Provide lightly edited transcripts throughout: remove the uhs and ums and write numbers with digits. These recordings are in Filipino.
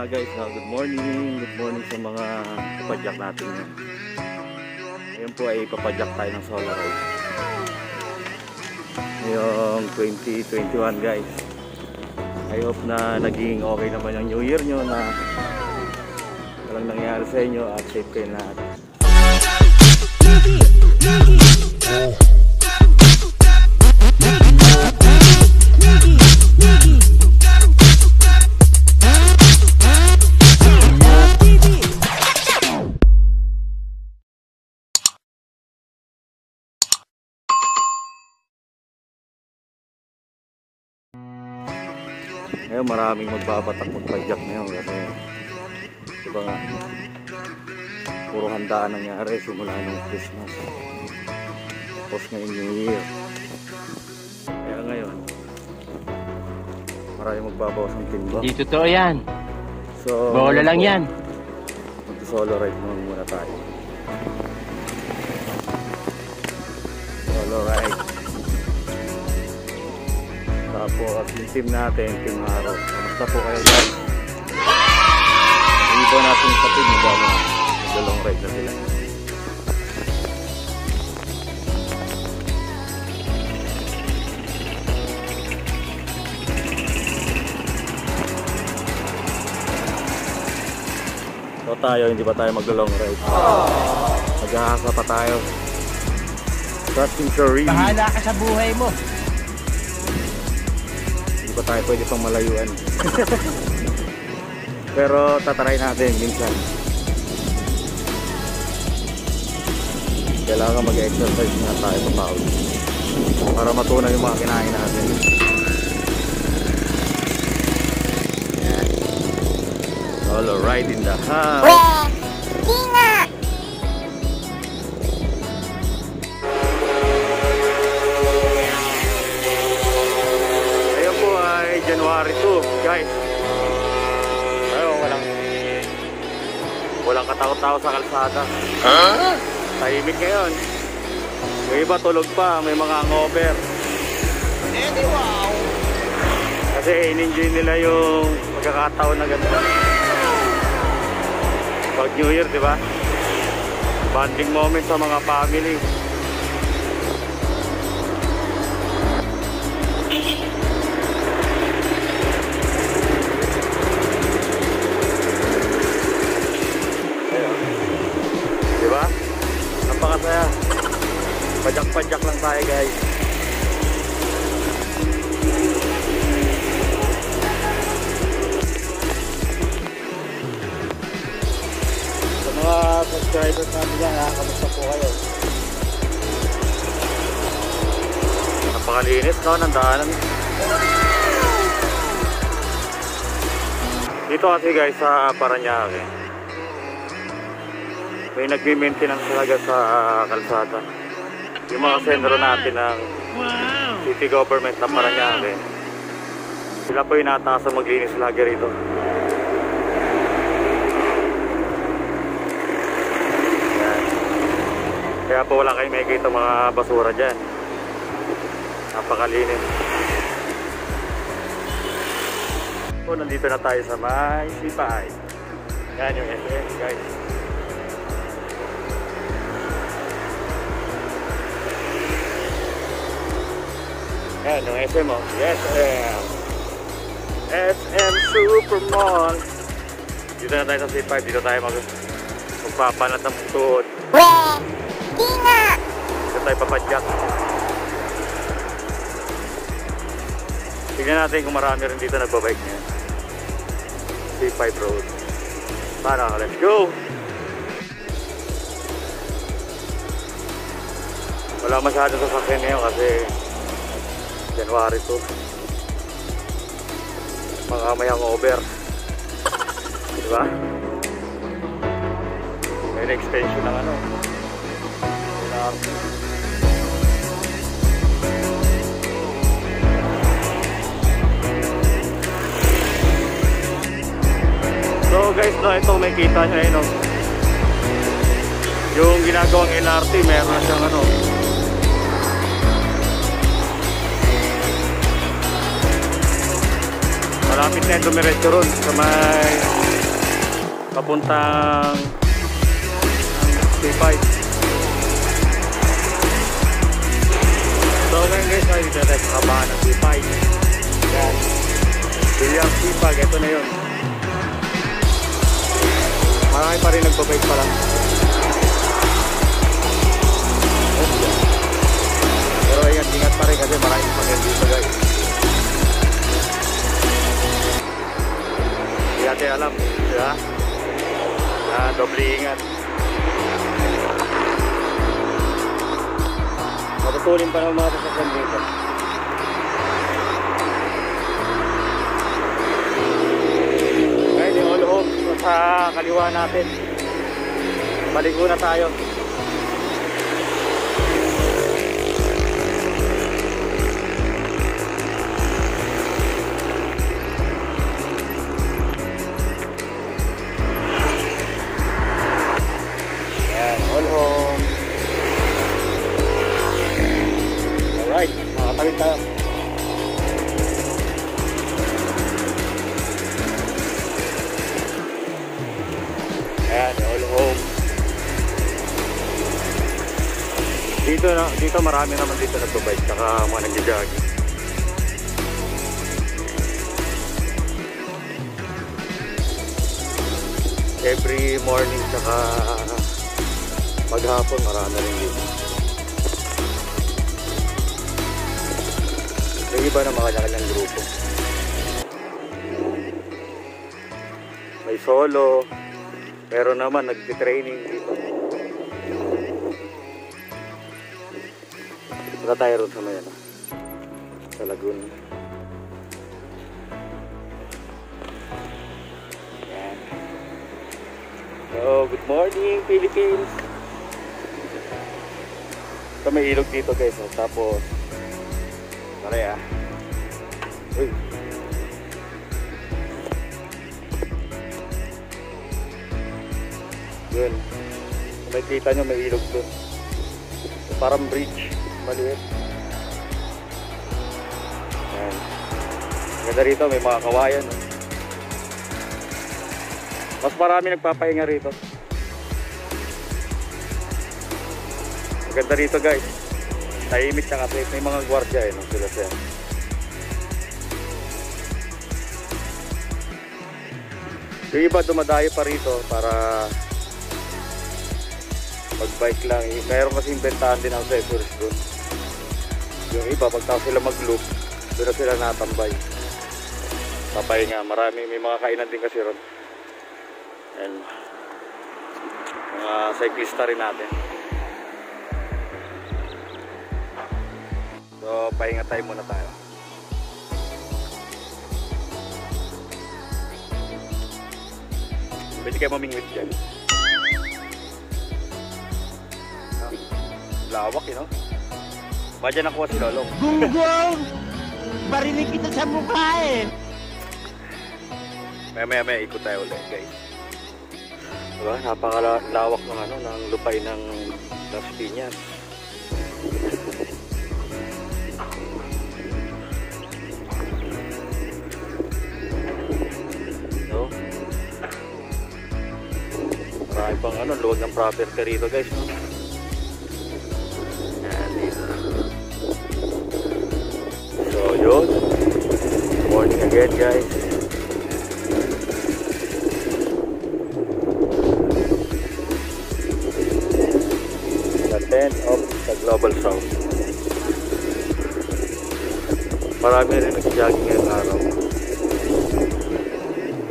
guys, good morning sa mga papadyak natin. Ngayon po ay papadyak tayo ng solar ride ngayong 2021 guys. I hope na naging okay naman yung New Year nyo, na walang nangyari sa inyo at safe kayo lahat. Ngayon maraming magbabatak magpadyak ngayon kasi diba nga, puro handaan nangyari simula nung Christmas tapos ngayon New Year. Kaya ngayon maraming magbabawas ng timba. Hindi totoo yan. So bola lang yan. Mag-solo ride muna tayo. Solo ride. Tapos yung team natin, team araw. Kamusta po kayo guys? Yung iba natin sa team, mag-long ride na sila. So tayo, hindi pa tayo mag-long ride. Mag-ahasa pa tayo. Trusting Sherry. Bahala ka sa buhay mo. Pa tayo pwede pang malayuan. Pero tatry natin minsan. Kailangan mag-exercise na tayo sa pawis para matunan yung mga kinain natin. All right in the house. January 2 guys. Ayun, walang katakot-tao sa kalsada. Tahimik ngayon. Yung iba tulog pa, may mga hangover. Wow. Kasi in-enjoy nila yung magkakataon na ganda. Pag New Year, di ba? Bonding moment sa mga family. Diba? Napakasaya. Padyak-padyak lang tayo guys. Sa mga subscribers natin yan ha, kamusta po kayo? Napakalinis no, ng daanan. Dito kasi guys sa Paranaque may nagme-maintenance talaga sa kalsada. Yung mga sentro natin ng city government na Paranaque, sila po yung nataasan maglinis lagi rito. Yan. Kaya po wala kayong makikita mga basura dyan. Napakalinis. So, nandito na tayo sa may Sipay. Yan yung SM guys. Ayan, yung SM o. Yes, SM Supermall. Dito na tayo sa C5. Dito tayo magpapanat ng tuhod. Dito tayo papadyak. Tignan natin kung marami rin dito nagbabike niya. C5 road. Tara, let's go! Wala masyadong sasakyan ngayon kasi January 2. Mga may hangover. Diba? May extension ng ano. So guys, no, ito may kita nyo eh, no? Yung ginagawang LRT, meron na siyang ano, malapit na yung dumiretso ron sa may papuntang C5. So ngayon guys, ay dito tayo sa kabahan ng C5. Yan. Bilyang C5, ito na yun. Marami pa rin nagbabike pa lang. Pero ayan, ingat pa rin kasi maraming pangyan dito guys. Hindi natin alam, diba? Doble ingat. Matutulin pa ng mga sasakyan dito. Ngayon yung all home sa kaliwa natin. Maligo na tayo. Alright, makatawid tayo. Ayan, all home. Dito marami naman dito nagbabike, saka mga nag-jogging. Every morning, saka maghapon marami rin dito. Yung iba na mga kanyang grupo. May solo. Pero naman nagti-training dito. Punta tayo ron sa Mayana. Sa Laguna. Yan. So, good morning Philippines. So, may ilog dito guys. Tapos Maray Uy. Yun. May kita nyo may ilog doon. Parang bridge. Maliit. Yan. Ganda rito. May mga kawayan. Mas marami nagpapahinga rito. Ganda rito guys. Tahimik siya kasi may mga gwardiya no? Sila siya. Yung iba dumadayo pa rito para mag-bike lang. Mayroon kasi inventahan din ang tourist doon. Yung iba pagtapos sila mag-loop, doon sila natambay. Papahinga. Marami, may mga kainan din kasi ron. And mga cyclista rin natin. So, pahinga tayo muna tayo. Pwede kayo mamingwit dyan. Lawak yun, no? Ba dyan nakuha si Lolong? Gunggong! Barinig kita sa mukha eh! Maya ikot tayo ulit, guys. Diba? Napakalawak ng ng lupay ng Las Piñas. Marami pang luwag ng property rito guys, no? Yan dito. So yun, morning again guys. The 10th of the Global South. Marami rin nag-jogging ngayong araw.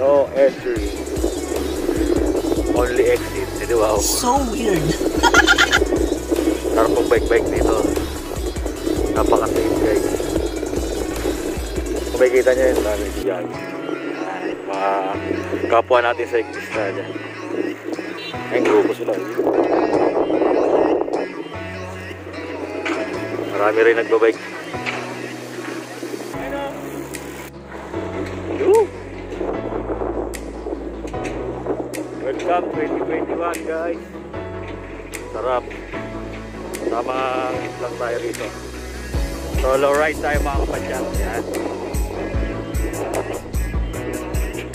No entry, only exit. Jadi wow. So weird. Sarap pong bike dito. Napaka-safe guys. Kung makikita nyo yun, marami dyan. Mga kapwa natin sa cyclista dyan. Ayun, grupo sila. Marami rin nagbabike. Welcome 2021 guys. Sarap. Tama lang tayo rito. Solo ride tayo mga kapadyan. Yan.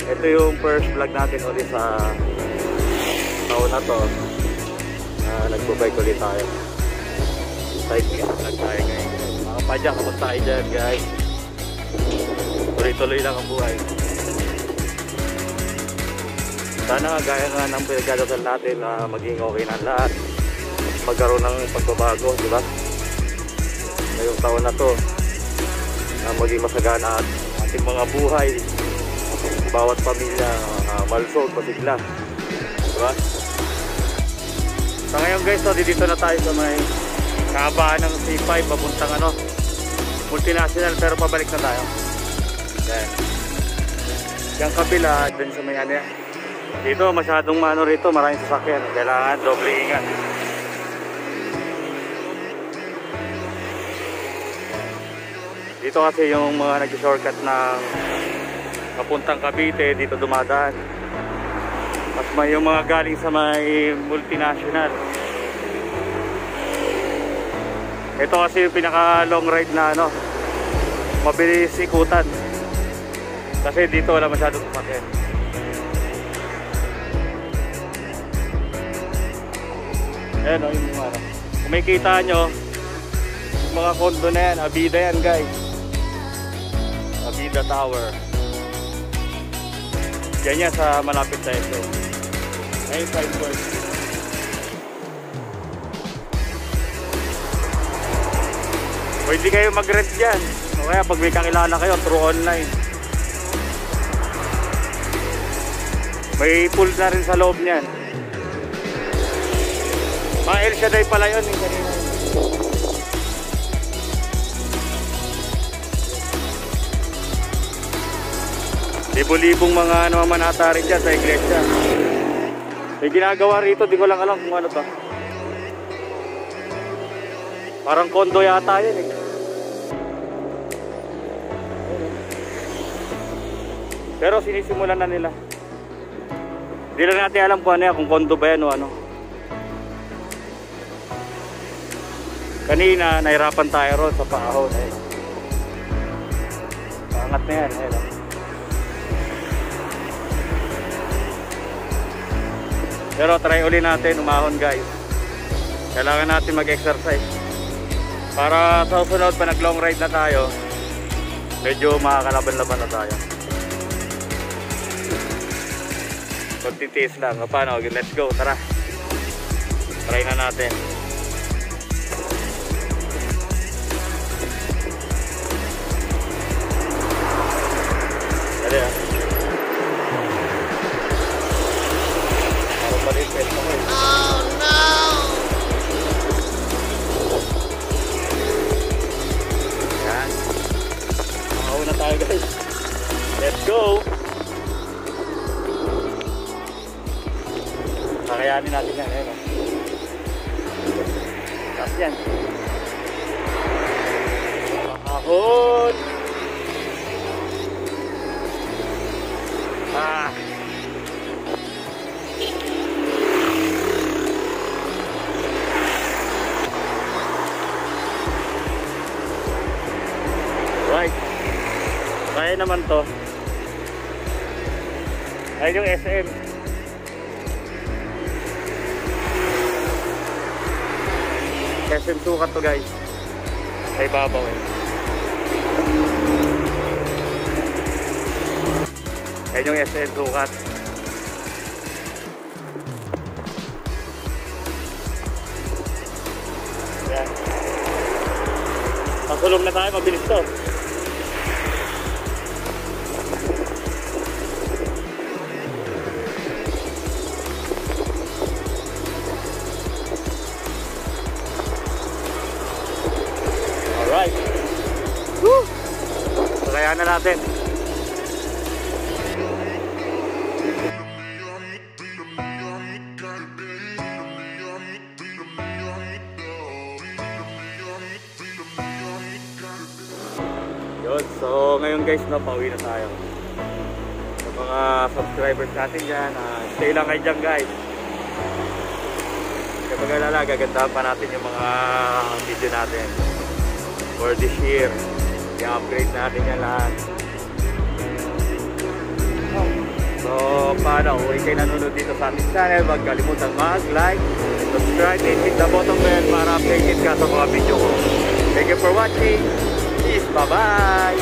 Ito yung first vlog natin ulit sa taon na to, nagbabike ulit tayo. Side vlog tayo ngayon. Mga padya, kamusta kayo dyan guys? Tuloy-tuloy lang ang buhay. Sana gaya nga ng pinagdadasal natin na maging okay na lahat, magkaroon ng pagbabago, di ba? Ngayong taon na to, na maging masagana at ating mga buhay, bawat pamilya malusog, pasigla, di ba? So ngayon guys, so dito na tayo sa may kahabaan ng C5 papuntang multinational, pero pabalik na tayo. Yan. Yung kabila, dun sa may dito masyadong rito, maraming sasakyan, kailangan doble ingat. Dito kasi yung mga nag-shortcut ng papuntang Cavite, dito dumadaan. Mas may yung mga galing sa may multinational. Ito kasi yung pinaka long ride na mabilis ikutan. Kasi dito wala masyadong sasakyan. Ayan yung mga kung may kita nyo, yung mga condo na yan, Abida yan guys. Abida Tower. Yan yan sa malapit sa ito. Ayun, side work. Pwede kayo mag-rent dyan. O kaya pag may kakilala kayo through online. May pool na rin sa loob niyan. Mga El Shaddai pala yun yung kanina. Libo-libong mga namamanata rin dyan sa iglesia. May ginagawa rito, di ko lang alam kung ano to. Parang kondo yata yun eh. Pero sinisimulan na nila. Hindi lang natin alam kung ano yan, kung kondo ba yan o ano. Kanina, nahirapan tayo ron sa paahon. Paangat na yan. Ayun. Pero try uli natin umahon guys. Kailangan natin mag-exercise. Para sa susunod pa nag long ride na tayo, medyo makakalaban-laban na tayo. Magtitiis lang. Paano? Let's go. Tara. Try na natin. Dali Parang malipit ako eh. Oh no! Yan. Makauna tayo guys. Let's go! Kakayanin natin yan. Ayun. Tapos yan. Ahon! Right. Kaya naman to. Ayun yung SM. SM sukat to guys. Sa ibabaw eh. Ayun yung SM sukat. Yan. Pasulong na tayo, mabilis to. Alright. Woo! So, kaya na natin. Yun, so ngayon guys, pauwi na tayo. Sa mga subscribers natin dyan, stay lang kayo dyan guys. Kapag alala, gagandahan pa natin yung mga video natin for this year. I-upgrade natin yan lahat. So kampana o ikay nanonood dito sa ating channel, huwag kalimutang mag-like, subscribe, and hit the button bell para updated ka sa mga video ko. Thank you for watching. Peace. Bye-bye.